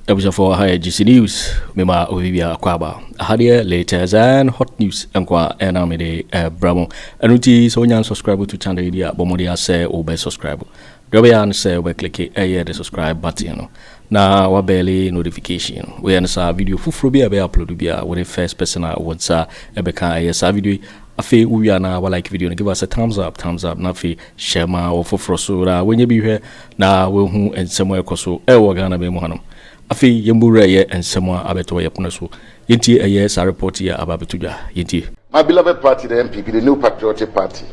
episode for higher GC News. Mema Ovibia Kwaba. Hadia latest and hot news enkwa enamide bramo. Anuti so nyan subscribe to channel idea bomodia say obe subscribe. Dobeyan say we click the subscribe button. Na wabeli notification. We answer video fufuro bi upload bia with the first person whatsa ebeka esa video. Afi uwiana wa like video, give us a thumbs up, na fi share ma or fufuro so da when you be here na we hu ensemo ekoso ewo Ghana be mu hanom. Afi yembura ye ensemo abeto ye pono so. Yenti eye sa report here ababetuja. Yenti. My beloved party, the NPP, the New Patriotic Party.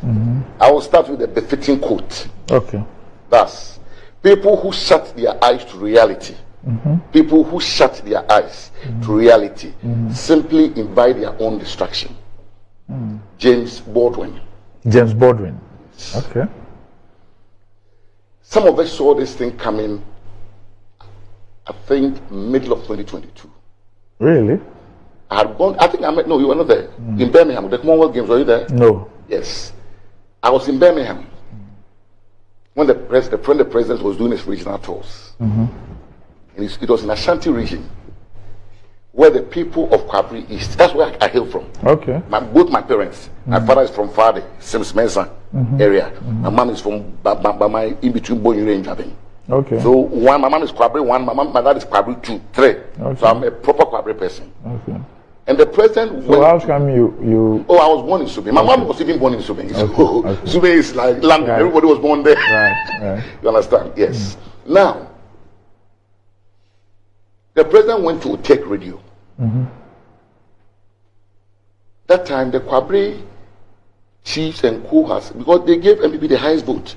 I will start with the befitting quote. Okay. Thus, people who shut their eyes to reality, people who shut their eyes to reality simply invite their own destruction. James Baldwin. James Baldwin. Okay. Some of us saw this thing coming, I think, middle of 2022. Really? I had gone, I think I met, no, you were not there. In Birmingham, the Commonwealth Games, were you there? No. Yes. I was in Birmingham when the president was doing his regional tours. And it was in Ashanti region where the people of Kwabri East, that's where I hail from. Okay. Both my parents, my father is from Firé, Sims Mensa area. My mom is from Bama, in between Boyure and Gabby. Okay. So one, my mom is Kwabri, my dad is Kwabri 2, 3. Okay. So I'm a proper Kwabri person. Okay. And the president so how come you Oh, I was born in Sube. My mom was even born in Sube. So Sube is like land. Right. Everybody was born there. Right. You understand? Yes. Now, the president went to take radio. That time, the Kwabri chiefs and co-has, because they gave NPP the highest vote.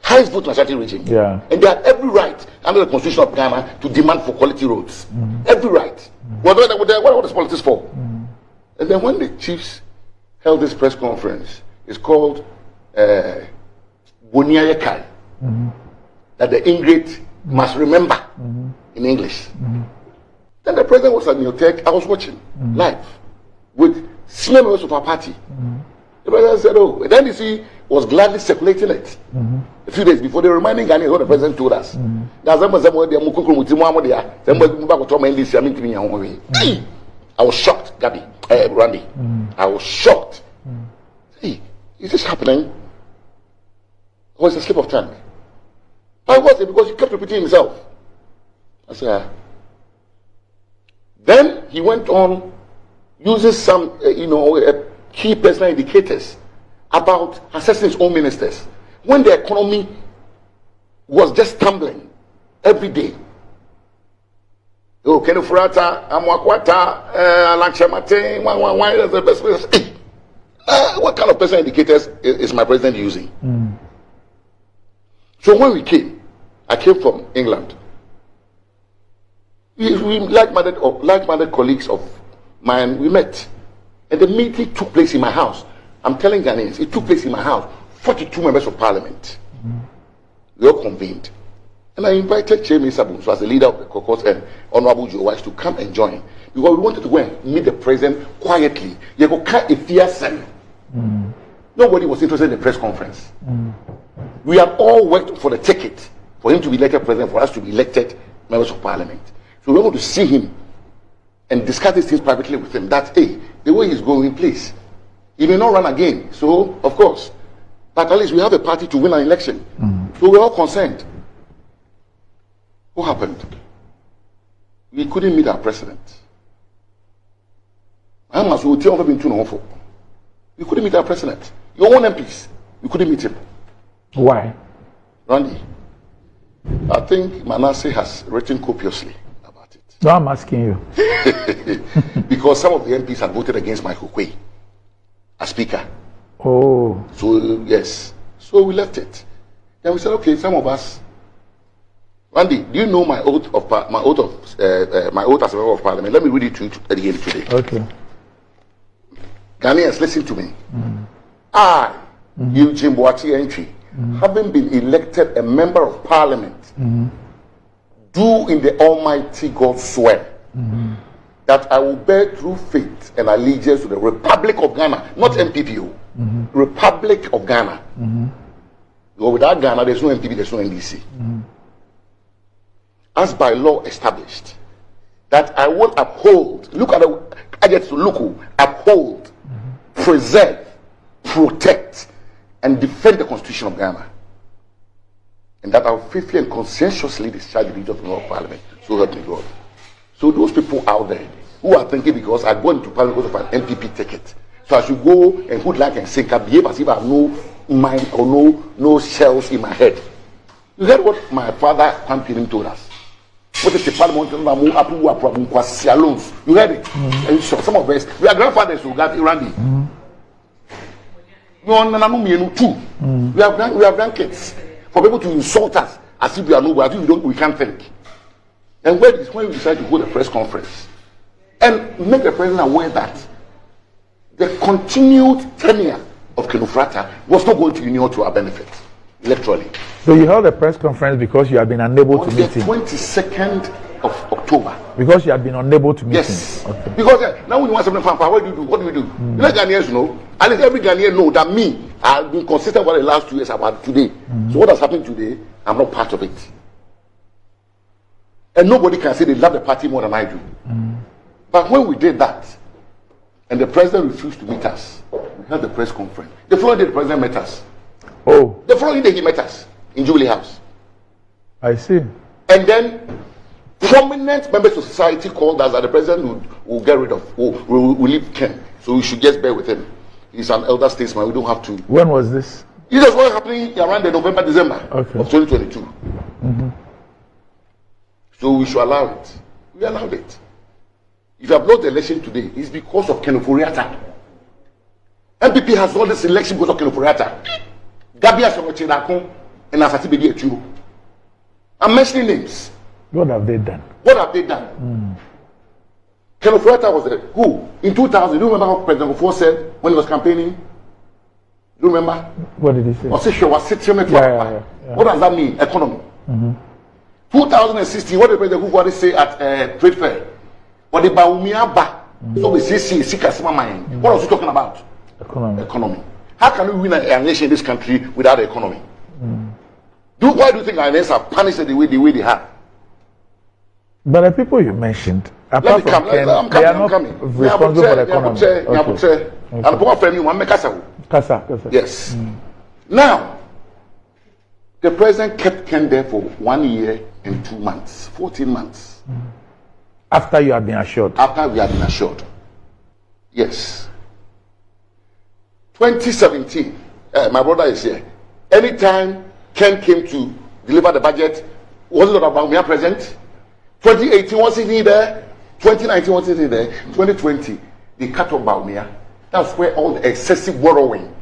Highest vote in Ashanti region. Yeah. And they had every right under the constitution of Ghana to demand for quality roads. Every right. What are these politics for? And then when the chiefs held this press conference, it's called Bawumia Campaign, that the ingrate must remember in English. Then the president was at Neotech. I was watching live with senior members of our party. The president said, oh, then you see, was gladly circulating it. A few days before, they were reminding Ghanaians what the president told us. I was shocked, Gabby, Randy. I was shocked. Hey, is this happening? Or is it a slip of tongue? Why was it? Because he kept repeating himself. I said, Then he went on using some, key personal indicators about assessing his own ministers when the economy was just tumbling every day. Oh, Ofori Atta, that's the best place. What kind of personal indicators is my president using? So when we came, I came from England. We like-minded colleagues of mine, we met. And the meeting took place in my house. I'm telling Ghanaians, it took place in my house. 42 members of parliament. We all convened. And I invited Chairman Sabun, so as the leader of the caucus, and Honorable Joe Wise to come and join. Because we wanted to go and meet the president quietly. Nobody was interested in the press conference. We had all worked for the ticket for him to be elected president, for us to be elected members of parliament. So we wanted to see him and discuss these things privately with him. That, hey, the way he's going, please. He may not run again, so of course. But at least we have a party to win an election. So we're all concerned. What happened? We couldn't meet our president. We couldn't meet our president. Your own MPs, we couldn't meet him. Why? Randy, I think Manasseh has written copiously about it. No, I'm asking you. Because some of the MPs had voted against Michael Kwe as speaker. Oh. So, yes. So we left it. Then we said, okay, some of us. Randy, do you know my oath as a member of parliament? Let me read it to you at the end today. Okay. Ghanaians, listen to me. I, Eugene Boakye Entry, having been elected a member of parliament, do in the Almighty God swear that I will bear true faith and allegiance to the Republic of Ghana, not NPP, Republic of Ghana. Without Ghana, there's no NPP, there's no NDC. as by law established, that I will uphold, look at the, I get to look, uphold, preserve, protect, and defend the Constitution of Ghana. And that I will faithfully and conscientiously discharge the duties of the member of Parliament. So help me God. So those people out there who are thinking because I go into Parliament because of an NPP ticket, so I should go and hood like and sink, I behave as if I have no mind or no shells in my head. You heard what my father campaigning told us. What is the Parliament? You heard it? And so some of us, we are grandfathers who got Randy. We have grandkids. For people to insult us as if we are nobody, as if we can't think. And when we decide to hold a press conference and make the president aware that the continued tenure of Ofori Atta was not going to inure to our benefit electorally. So you held a press conference because you have been unable to meet him? On the 22nd of October. Because you have been unable to meet him? Yes. Okay. Because now when you want something from what do you do? What do we do? You let Ghanaians know, at least every Ghanaian know that me, I've been consistent for the last 2 years about today. So what has happened today, I'm not part of it. And nobody can say they love the party more than I do. But when we did that, and the president refused to meet us, we held the press conference. The following day, the president met us. Oh. The following day, he met us in Jubilee House. I see. And then prominent members of society called us that the president will get rid of, will leave Ken. So we should just bear with him. He's an elder statesman. We don't have to. When was this? This is what happening around the November, December of 2022. So we should allow it. We allowed it. If you have lost the election today, it's because of Ofori Atta. NPP has won this election because of Ofori Atta. Gabby has otchere darko and Asante Bediatuo. I'm mentioning names. What have they done? What have they done? Ofori Atta was there. Who? In 2000, do you remember what President Ofori said when he was campaigning? Do you remember? What did he say? What does that mean? Economy. 2016, what did President Ofori say at trade fair? What the Bawumia ba? So we see customer mind. What was he talking about? Economy. How can we win an election in this country without the economy? Why do you think our elections are punished the way they have? But the people you mentioned, apart from Ken, they are not responsible for the economy. Yes. Now, the president kept Ken there for 1 year and 2 months, 14 months. After you have been assured? After we have been assured. Yes. 2017, my brother is here. Anytime Ken came to deliver the budget, was it about Bawumia present? 2018, wasn't he there? 2019, wasn't he there? 2020, they cut off Bawumia. That's where all the excessive borrowing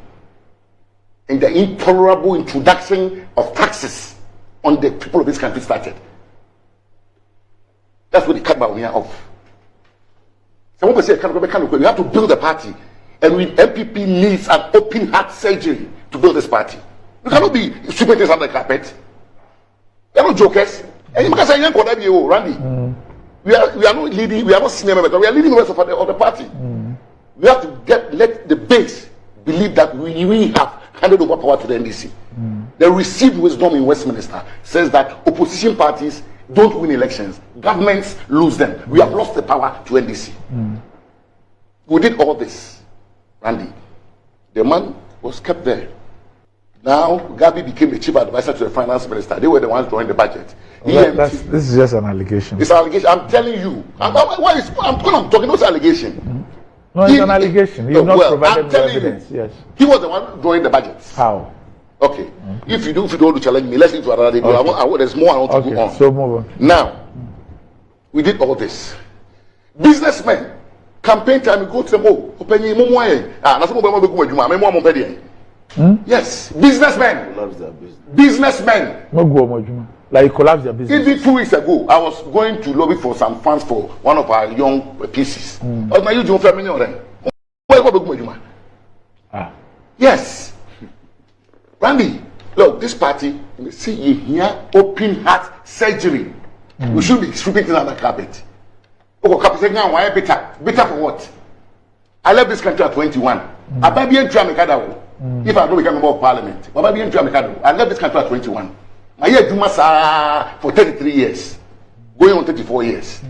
and the intolerable introduction of taxes on the people of this country started. That's what they cut Bawumia off. So when we say we have to build a party, and NPP needs an open heart surgery to build this party. We cannot be sweeping things under the carpet. We are not jokers. And you can say, Randy, we are not leading, we are not senior members, we are leading members of the party. We have to let the base believe that we have handed over power to the NDC. The received wisdom in Westminster says that opposition parties don't win elections, governments lose them. We have lost the power to NDC. We did all this, Randy. The man was kept there. Now, Gabby became the chief advisor to the finance minister. They were the ones drawing the budget. This is just an allegation. It's an allegation. I'm telling you. I'm talking about allegation. No, it's an allegation. He's not provided the evidence. Yes. He was the one drawing the budget. How? Okay. If you don't want to challenge me, let's into another day. Okay. There's more I want to go on. So move on. Now, we did all this. Businessmen, campaign time, we go to them. Yes, businessmen. Businessmen. Like collapse their business. Even 2 weeks ago, I was going to lobby for some funds for one of our young pieces. But my youth family of them. Yes. Randy, look, this party, see you here, open heart surgery. We should be sweeping things under the carpet. Why bitter for what? I left this country at 21. I buy bien if I don't become a member of parliament. I left this country at 21. I had Dumasa for 33 years. going on 34 years.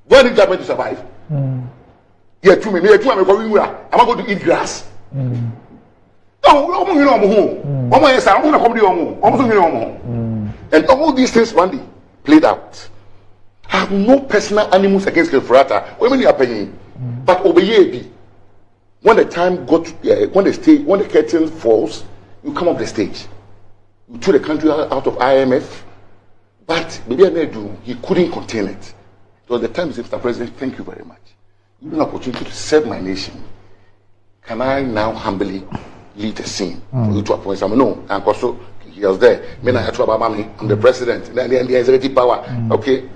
Where did government to survive? Yeah, two men, I'm going to eat grass. And all these things, Randy, played out. I have no personal animals against Ofori Atta. Women are paying, but obey. When the time got, when the curtain falls, you come off the stage. You took the country out of IMF, but he couldn't contain it. So the time he said, Mr. President, thank you very much. You have an opportunity to serve my nation. Can I now humbly lead the scene for you to appoint someone? No, and also he was there. I'm the president. Then the executive power. Okay.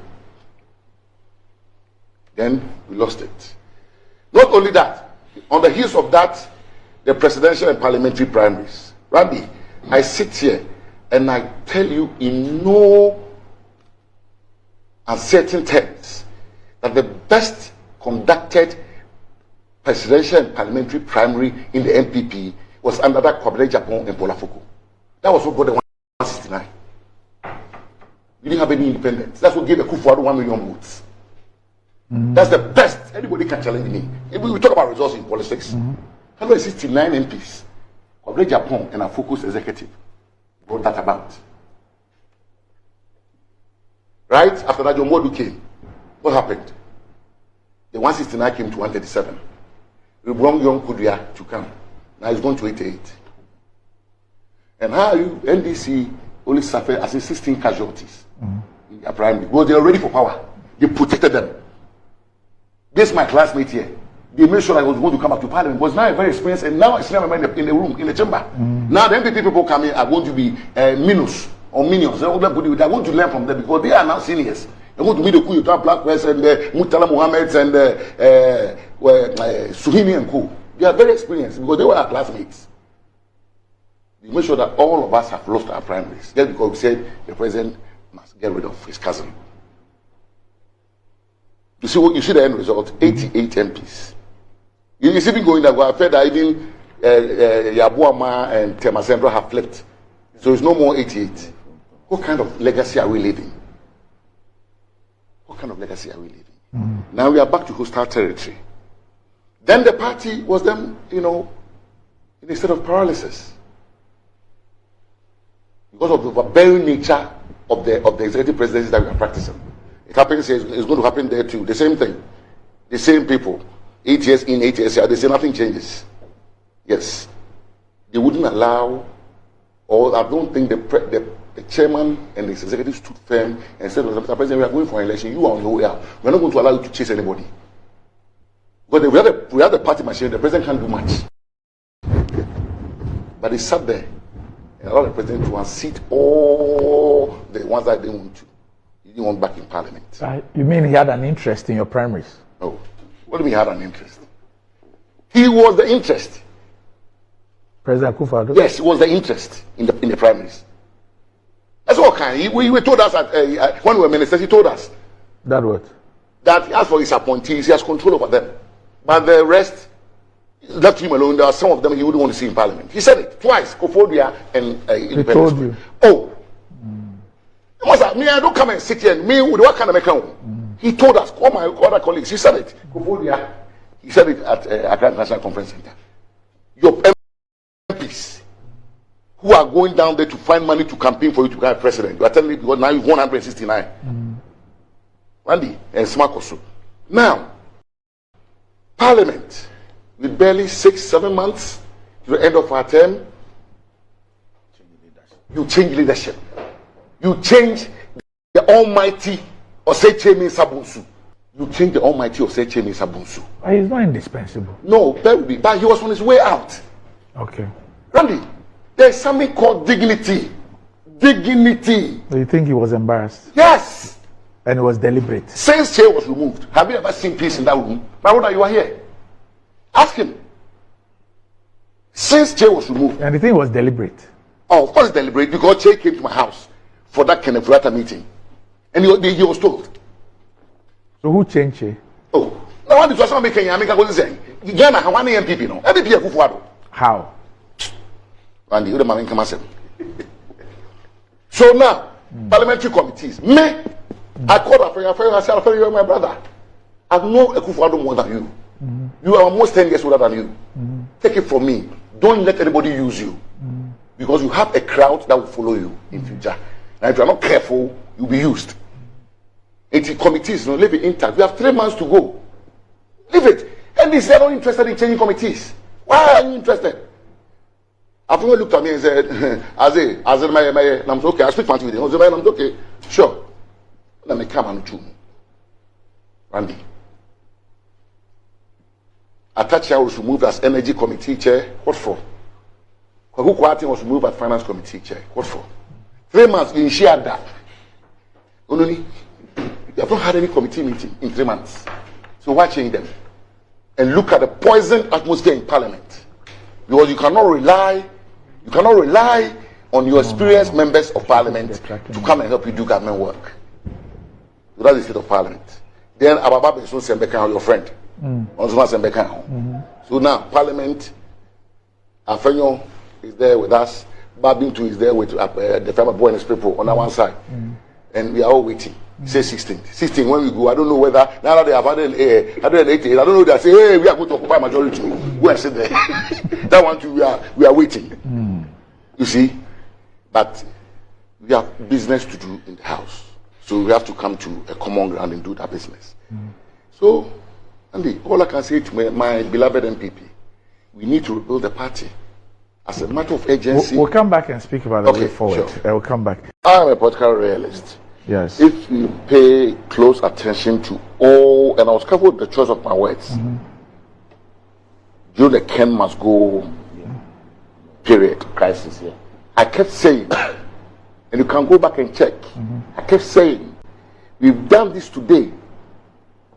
Then we lost it. Not only that, on the heels of that, the presidential and parliamentary primaries. Randy, I sit here and I tell you in no uncertain terms that the best conducted presidential and parliamentary primary in the NPP was under that Kwabena Agyapong and Bolafoko. That was what got the 169. We didn't have any independence. That's what gave Akufo Addo 1 million votes. That's the best. Anybody can challenge me. If we talk about results in politics, 169 MPs, Kwabena Agyapong and our focus executive brought that about. Right after that, John Modu came. What happened? The 169 came to 137. We brought young Kudia to come. Now it's going to 88. And how are you? NDC only suffered as 16 casualties in their primary. Because they were ready for power. They protected them. This is my classmate here. They made sure I was going to come back to parliament. Was now very experienced, and now I see them in the room, in the chamber. Now the NPP people coming are going to be minus or minions. They're going to learn from them because they are now seniors. They're going to meet the Kuyuta Black West and Mutala Muhammad and Suhini and Co. They are very experienced because they were our classmates. They made sure that all of us have lost our primaries. Just because we said the president must get rid of his cousin. You see the end result, 88 MPs. You see me going that way. I felt that even Yabuama and Temasembra have flipped. So it's no more 88. What kind of legacy are we leaving? What kind of legacy are we leaving? Now we are back to hostile territory. Then the party was then, in a state of paralysis. Because of the barbarian nature of the executive presidency that we are practicing. It happens here, it's going to happen there too. The same thing. The same people. 8 years in, 8 years out, they say nothing changes. Yes. They wouldn't allow, or I don't think the chairman and the executive stood firm and said, Mr. President, we are going for an election. You are on your way out. We're not going to allow you to chase anybody. But we have the party machine, the president can't do much. But he sat there and allowed the president to unseat all the ones that they didn't want to. He didn't want back in parliament. You mean he had an interest in your primaries? No. What do you mean he had an interest? He was the interest. President Akufo Addo? Yes, he was the interest in the primaries. That's all kind. He told us when we were ministers, he told us. That what? That as for his appointees, he has control over them. But the rest, left him alone. There are some of them he wouldn't want to see in parliament. He said it twice, Kofodia and He told you. Oh. Me, I don't come and sit here and me with what kind of account. He told us, all my other colleagues, he said it. Kofodia, he said it at Accra National Conference Center. Your MPs who are going down there to find money to campaign for you to become president, you are telling me because now you've 169. Randy and Smakoso. Now, Parliament, with barely 6-7 months to the end of our term, you change leadership. You change the almighty Otchere Sabunsu. You change the almighty Otchere Sabunsu. He's not indispensable. No, but he was on his way out. Okay. Randy, there's something called dignity. Dignity. Do you think he was embarrassed? Yes. And it was deliberate. Since chair was removed, have you ever seen peace in that room? My brother, you are here. Ask him. Since chair was removed. And the thing was deliberate. Oh, of course deliberate, because chair came to my house for that Kennedy Agyapong meeting. And he was told. So who changed chair? Oh. Now what is what making America was saying? Ghana, how many MPP no? MPP Akufo Addo. How? Randy, you the man come. So now, parliamentary committees. I called Afenyo, I said, Afenyo, you're my brother. I've known Akufo Addo more than you. You are almost 10 years older than you. Take it from me. Don't let anybody use you. Because you have a crowd that will follow you in future. And if you are not careful, you'll be used. It's committees, leave it intact. We have 3 months to go. Leave it. And they're not interested in changing committees. Why are you interested? Afenyo looked at me and said, Aremeyaw, I'm okay. I speak French with him. I'm okay. Sure. Let me come and do. Randy. Otchere was removed as energy committee chair. What for? Kwaku Annan was removed as finance committee chair. What for? 3 months in shared that. Only you have not had any committee meeting in 3 months. So why change them? And look at the poisoned atmosphere in Parliament. Because you cannot rely on your experienced members of Parliament to come and help you do government work. So that's the state of Parliament. Then Ababa Benson Sembeka, your friend. So now Parliament, Afenyo is there with us, Babintu is there with the family boy and his people on one side, and we are all waiting. Say 16 when we go. I don't know whether now that they have 180. I don't know. They say, hey, we are going to occupy majority. Go and sit there. That one too. We are waiting. You see, but we have business to do in the house, so we have to come to a common ground and do that business. So. Andy, all I can say to my beloved NPP, we need to rebuild the party as a matter of urgency. We'll come back and speak about the way forward. Sure. We'll come back. I'm a political realist. Yes. If you pay close attention to all, and I was careful with the choice of my words, during the Ken must go period, crisis here, I kept saying, and you can go back and check, I kept saying, we've done this today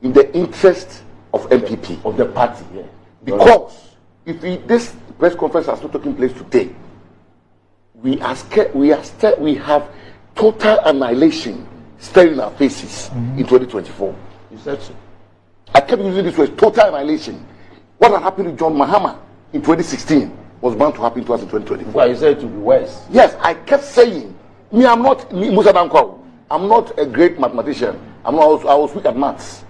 in the interest of NPP, of the party, because if this press conference has not taken place today, we have total annihilation staring in our faces in 2024. You said so. I kept using this word, total annihilation. What had happened to John Mahama in 2016 was bound to happen to us in 2024. Well, you said it to be worse. Yes, I kept saying, I'm not a great mathematician. I was weak at maths.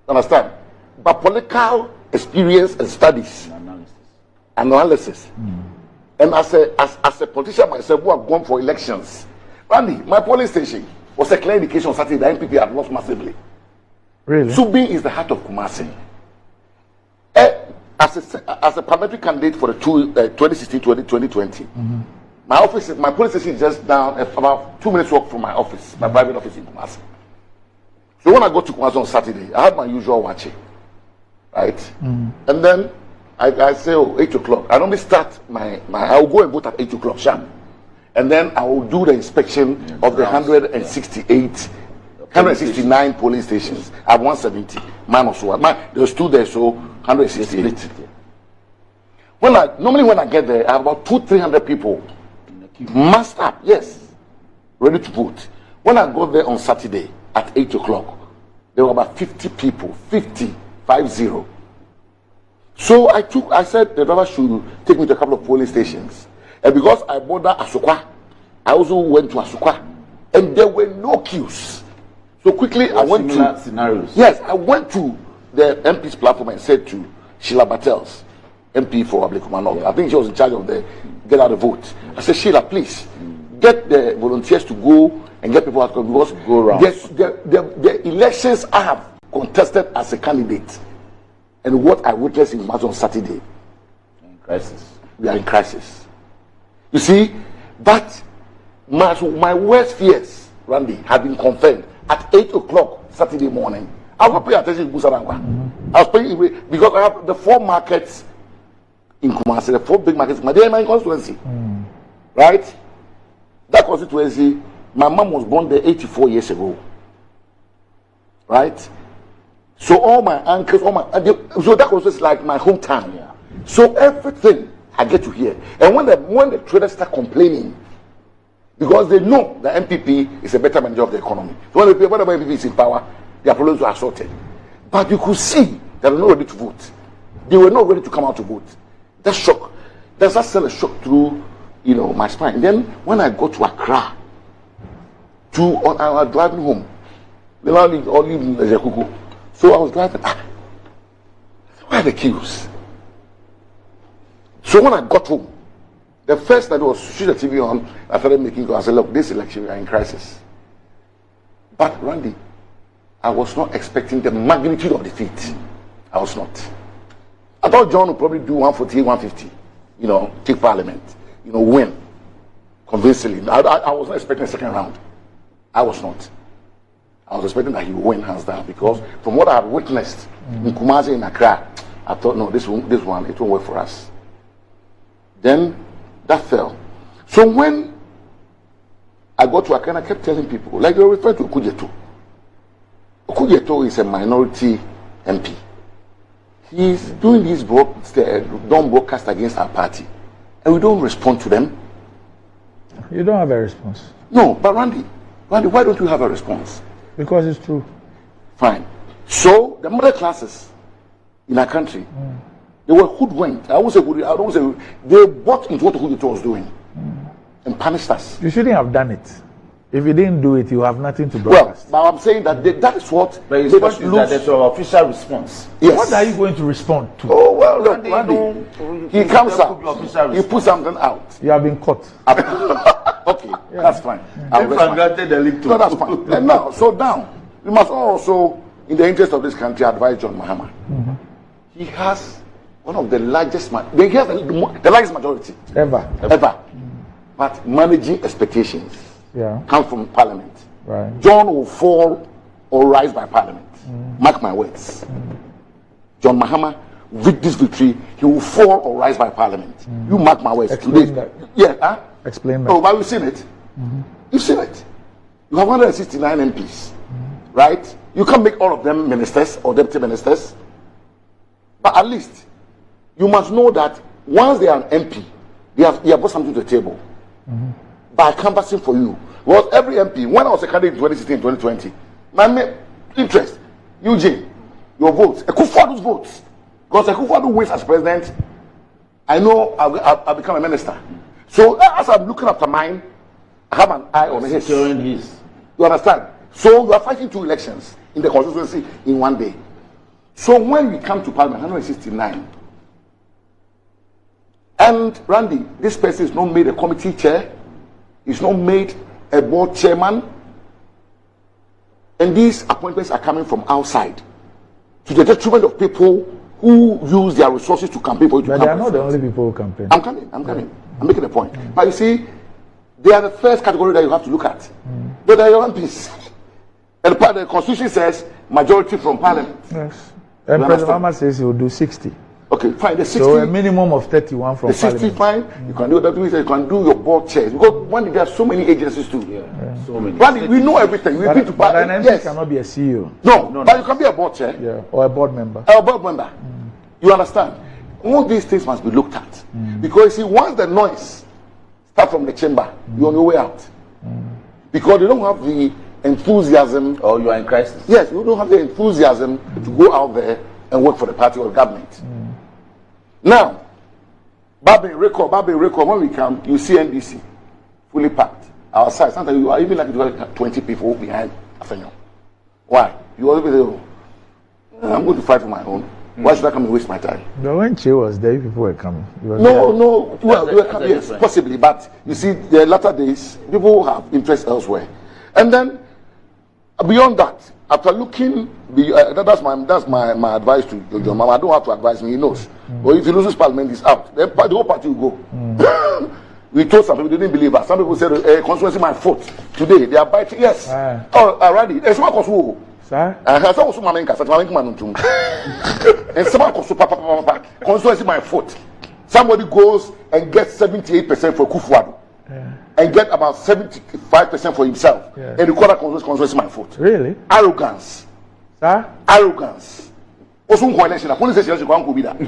Understand? But political experience and studies, analysis. And as a politician myself who have gone for elections, Randy, my polling station was a clear indication on Saturday that NPP had lost massively. Really? Subi is the heart of Kumasi. As a parliamentary candidate for the 2016-2020, my polling station is just down about 2 minutes walk from my office, my private office in Kumasi. So when I go to Kumasi on Saturday, I had my usual watching, right? And then I say, 8 o'clock. I normally start I will go and vote at 8 o'clock sharp. And then I will do the inspection of the 169 polling stations. I have 170. Mine also. There's 2 there, so 168. Normally when I get there, I have about 200-300 people massed up, yes, ready to vote. When I got there on Saturday at 8 o'clock, there were about 50 people, 50. So I said the driver should take me to a couple of polling stations. And because I border Asokwa, I also went to Asokwa. And there were no queues. So quickly I went to scenarios. Yes, I went to the MP's platform and said to Sheila Battels, MP for Ablekumanok, I think she was in charge of the get out the vote. I said, Sheila, please get the volunteers to go and get people out because the elections I have contested as a candidate and what I witnessed in March on Saturday. We are in crisis. You see, but my worst fears, Randy, have been confirmed at 8 o'clock Saturday morning. I will pay attention to Busarangwa. I was paying because I have the 4 markets in Kumasi, the 4 big markets. They are my constituency, right? That constituency, my mom was born there 84 years ago, right? So all my uncles, so that was just like my hometown. Yeah. So everything I get to hear, and when the traders start complaining, because they know the NPP is a better manager of the economy. So when the NPP is in power, their problems were assorted. But you could see they were not ready to vote. They were not ready to come out to vote. That shock, that sent a shock through, my spine. And then when I got to Accra, I was driving home, They now live in Agyarko. So I was driving. Where are the queues? So when I got home, the first thing I did was switch the TV on. I started making calls. I said, look, this election we are in crisis. But Randy, I was not expecting the magnitude of defeat. I was not. I thought John would probably do 140, 150, take parliament, win convincingly. I was not expecting a second round. I was not. I was expecting that he would win hands down because from what I had witnessed in Kumasi and Accra, I thought, no, this one, it won't work for us. Then that fell. So when I got to Accra, I kept telling people, like they refer to Okudzeto. Okudzeto is a minority MP. He's doing his broadcast against our party, and we don't respond to them. You don't have a response. No, but Randy, why don't you have a response? Because it's true. Fine. So the middle classes in our country, they were hoodwinked. I don't say they bought into what Okudzeto was doing and punished us. You shouldn't have done it. If you didn't do it, you have nothing to broadcast. Well, but I'm saying that that is what they must lose. That there's an official response. Yes. What are you going to respond to? Oh, well, look, Randy, he comes out, he puts something out. You have been caught. Okay, that's fine. No, that's fine. And now, so now, we must also, in the interest of this country, advise John Mahama. He has one of the largest, they have the largest majority. Ever. But managing expectations. Come from Parliament. Right. John will fall or rise by Parliament. Mark my words. John Mahama, with this victory, he will fall or rise by Parliament. You mark my words. Explain that. Yeah, huh? Explain that. Oh, but you've seen it. You've seen it. You have 169 MPs, right? You can't make all of them ministers or deputy ministers. But at least, you must know that once they are an MP, they have brought something to the table. By canvassing for you. Was every MP, when I was a candidate in 2016, 2020, my main interest, Eugene, your votes, Akufo Addo's votes. Because Akufo Addo wins as president, I know I'll become a minister. So as I'm looking after mine, I have an eye on his. You understand? So you are fighting 2 elections in the constituency in one day. So when we come to Parliament, 169, and Randy, this person is not made a committee chair. He's not made a board chairman. And these appointments are coming from outside to the detriment of people who use their resources to campaign for you to campaign. But they are not the only people who campaign. I'm coming. I'm making a point. But you see, they are the first category that you have to look at. But they are your MPs. And the Constitution says majority from Parliament. Yes. And President Mahama says he will do 60. Okay, fine. The 60, so a minimum of 31 from the 60 Parliament. Fine. You can do that. You can do your board chairs because when there are so many agencies too. So many. But we know everything. We've been to but an MP cannot be a CEO. No, but you can be a board chair. Or a board member. A board member. You understand? All these things must be looked at because see, once the noise starts from the chamber, you're on your way out because you don't have the enthusiasm. Or you are in crisis. Yes, you don't have the enthusiasm to go out there and work for the party or the government. Now, Babe record, when we come, you see NDC fully packed. Our side, sometimes you are even like 20 people behind Afenyo. Why? You always say, oh, I'm going to fight for my own. Why should I come and waste my time? But when Che was there, people were coming. No. Well, they were coming, yes, possibly. But you see, the latter days, people have interest elsewhere. And then, beyond that, after looking, that's my advice to John Mahama. I don't have to advise me, he knows. But if he loses Parliament, he's out. Then the whole party will go. We told some people, they didn't believe us. Some people said, constituency my foot. Today, they are biting. Yes. Already. There's one cause. Sir? Constituency my foot. Somebody goes and gets 78% for Akufo Addo. And get about 75% for himself. And the quarter constituency my foot. Really? Arrogance. Sir? Arrogance. Also, election, the police station can't be that.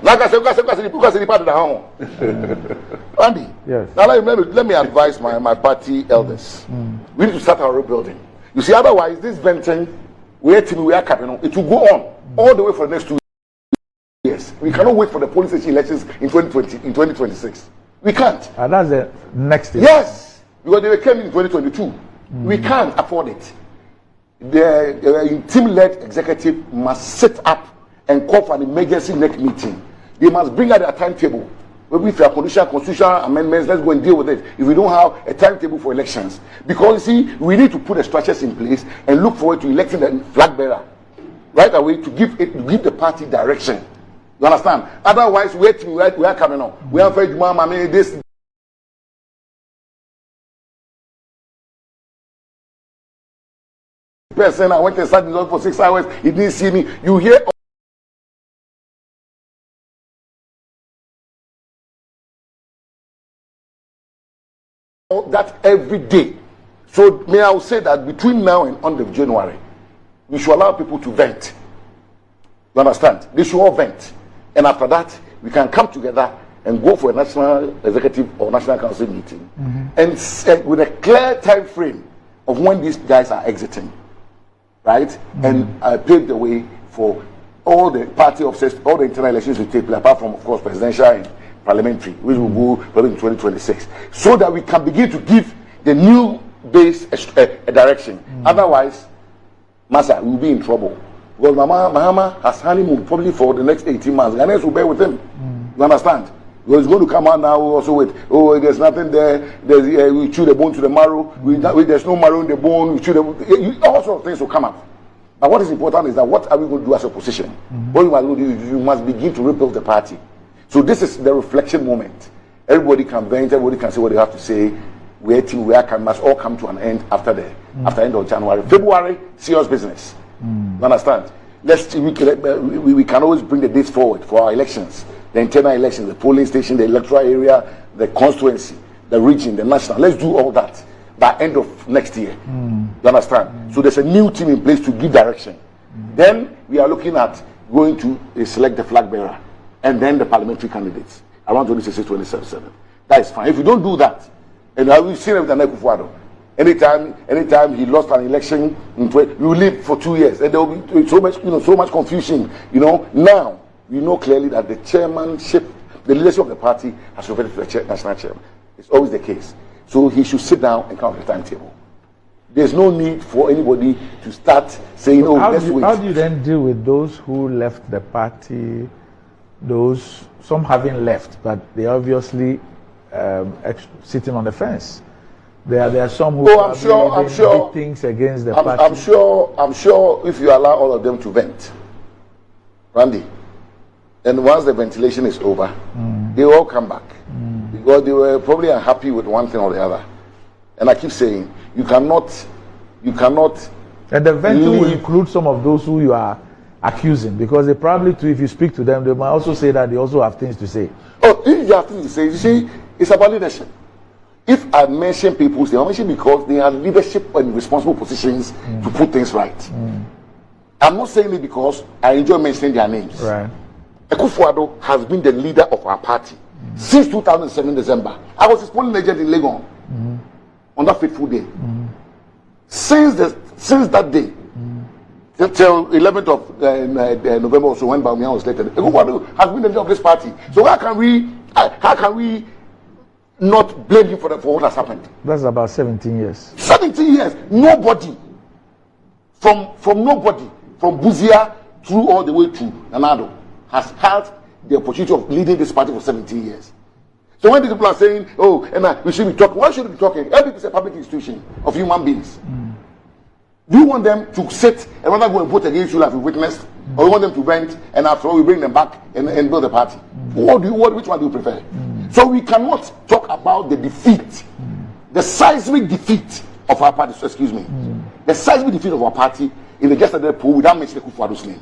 Like I said, because the party down. Andy, yes. Now let me advise my party elders. We need to start our rebuilding. You see, otherwise, this venting, we are capping, it will go on all the way for the next 2 years. We cannot wait for the police station elections in 2026. We can't. And that's the next thing. Yes, because they came in 2022. We can't afford it. the team-led executive must sit up and call for an emergency next meeting. They must bring out a timetable. Maybe if there are constitutional amendments, let's go and deal with it. If we don't have a timetable for elections, because you see, we need to put the structures in place and look forward to electing the flag bearer right away to give the party direction. You understand? Otherwise, we are coming on. We are afraid this. Person, I went and sat in for 6 hours. He didn't see me. You hear all that every day. So may I say that between now and end of January, we should allow people to vent. You understand? They should all vent, and after that, we can come together and go for a national executive or national council meeting, and set with a clear time frame of when these guys are exiting. Right? And paved the way for all the party officers, all the internal elections to take place, apart from, of course, presidential and parliamentary, which will go probably in 2026, so that we can begin to give the new base a direction. Otherwise, Massa, we'll be in trouble. Because Mahama has honeymoon probably for the next 18 months. Ghanaians will bear with him. You understand? Because he's going to come out now also with, oh, there's nothing there. We chew the bone to the marrow. There's no marrow in the bone. We chew all sorts of things will come up. But what is important is that what are we going to do as opposition? What you must do is you must begin to rebuild the party. So this is the reflection moment. Everybody can vent. Everybody can say what they have to say. We must all come to an end after end of January. February, serious business. You understand? We can always bring the dates forward for our elections. The internal elections, the polling station, the electoral area, the constituency, the region, the national. Let's do all that by end of next year. You understand? So there's a new team in place to give direction. Then we are looking at going to select the flag bearer and then the parliamentary candidates around 2026, 2027. That is fine. If you don't do that, and we've seen it with Akufo Addo. Anytime he lost an election, we will live for 2 years, and there will be so much confusion. Now we know clearly that the chairmanship, the leadership of the party has reverted to the national chairman. It's always the case. So he should sit down and count the timetable. There's no need for anybody to start saying, so let's wait. How do you then deal with those who left the party? Some having left, but they obviously sitting on the fence. There are some who I'm sure did things against the party. I'm sure if you allow all of them to vent, Randy, and once the ventilation is over, they will all come back because they were probably unhappy with one thing or the other. And I keep saying, you cannot. And the venting will include some of those who you are accusing, because they probably too, if you speak to them, they might also say that they also have things to say. Oh, if you have things to say, you see, it's about leadership. If I mention people, they are mentioned because they have leadership and responsible positions to put things right. I'm not saying it because I enjoy mentioning their names. Right. Akufo Addo has been the leader of our party since 2007 December. I was his polling agent in Legon on that fateful day. Since that day, till 11th of November or so, when Bawumia was elected, Akufo Addo has been the leader of this party. So how can we not blame him for what has happened? That's about 17 years. 17 years. Nobody, from nobody, from Buzia through all the way to Nanado, has had the opportunity of leading this party for 17 years. So when the people are saying, oh, Emma, we should be talking, why should we be talking? NPP is a public institution of human beings. Do you want them to sit and rather go and vote against you like we witnessed? Or you want them to vent and after all we bring them back and build a party? Which one do you prefer? So we cannot talk about the defeat, the seismic defeat of our party, the seismic defeat of our party in the yesterday poll without mentioning Akufo Addo's name.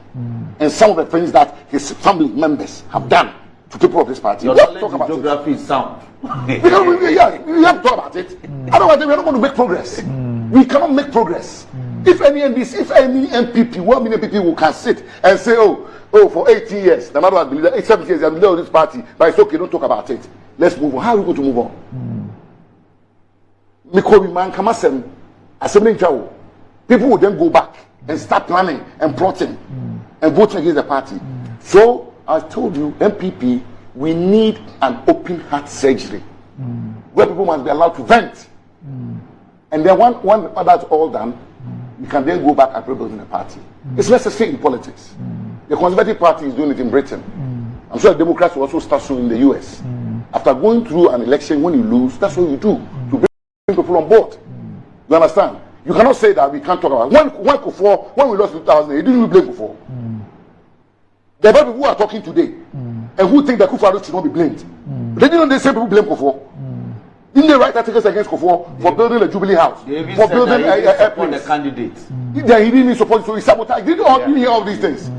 And some of the things that his family members have done to people of this party. Your geography is sound. You have to talk about it. Otherwise, we are not going to make progress. We cannot make progress. If any NPP, 1 million people who can sit and say, oh, for 18 years, the matter has been leader, 7 years, I'm leader of this party, but it's okay, don't talk about it. Let's move on. How are we going to move on? Mikobi man kamasem, assembly chawo. People will then go back and start planning and plotting and voting against the party. So I told you, NPP, we need an open heart surgery where people must be allowed to vent. And then when that's all done, we can then go back and rebuild the party. It's necessary in politics. The Conservative Party is doing it in Britain. I'm sure the Democrats will also start soon in the US. After going through an election, when you lose, that's what you do to bring people on board. You understand? You cannot say that we can't talk about it. When we lost in 2000, you didn't blame Akufo. There are people who are talking today and who think that Akufo Addo should not be blamed. They didn't know the same people blame Akufo. Didn't they write articles against Akufo for building a Jubilee House? For building the candidate. He didn't even support, so he sabotaged. Didn't you hear all these things?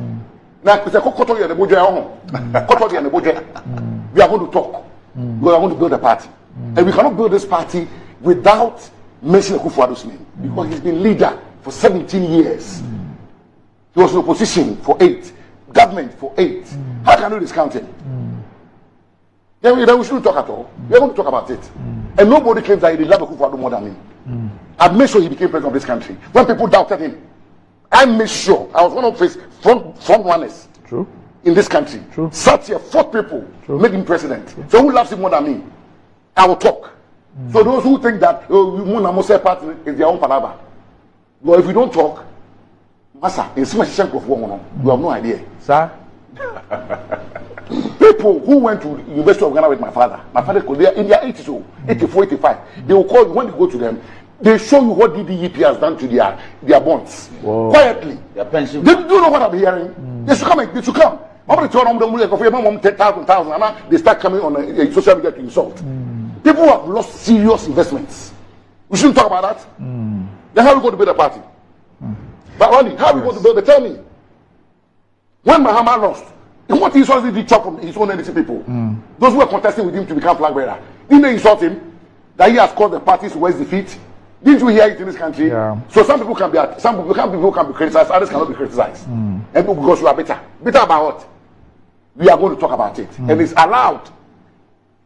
Now, because we are going to talk. We are going to build a party. And we cannot build this party without mentioning Akufo Addo's name. Because he's been leader for 17 years. He was in opposition for 8. Government for 8. How can you discount him? Then we shouldn't talk at all. We are going to talk about it. And nobody claims that he loved Akufo Addo more than me. I made sure he became president of this country. When people doubted him, I made sure I was one of his front runners. True. In this country. True. Sat here, 4 people made him president. True. So who loves him more than me? I will talk. So those who think that Muna party is their own palabra. But if we don't talk, Massa, in so much you have no idea. Sir? People who went to University of Ghana with my father in their 80s, 84, 85, they will call you when you go to them. They show you what DDEP has done to their bonds. Whoa. Quietly. Their pension. They do know what I'm hearing. They should come. They should come. They start coming on social media to insult. People have lost serious investments. We shouldn't talk about that. Then how are we going to build a party? But Ronnie, how are we going to build it? Tell me. When Mahama lost, what insults did he chop from his own NDC people? Those who were contesting with him to become flag bearer. Didn't they insult him? That he has caused the parties to waste defeat? Didn't you hear it in this country? Yeah. So some people can be criticized, others cannot be criticized. And because you are bitter. Bitter about what? We are going to talk about it. And it's allowed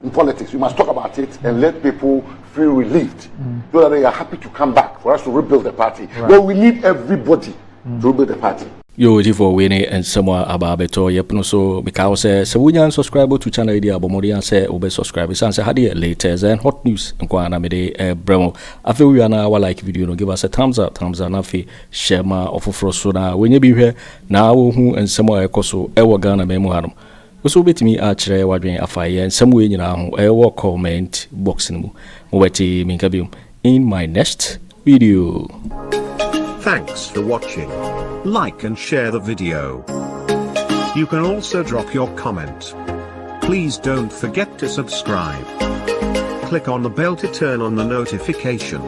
in politics. We must talk about it and let people feel relieved so that they are happy to come back for us to rebuild the party. Right. But we need everybody to rebuild the party. Yo, for winning and someone about beto yep so because so we can subscribe to channel idea but more say obe subscribe and say had latest and hot news and kwana me de bremo I feel we are now like video no give us a thumbs up na fi share ma ofofro so na when you be here now who and someone ekoso e Ghana memo hanom so betimi otchere wadwen afaye and some way nyina ho e comment box mu mo weti minka bi in my next video. Thanks for watching. Like and share the video. You can also drop your comment. Please don't forget to subscribe. Click on the bell to turn on the notification.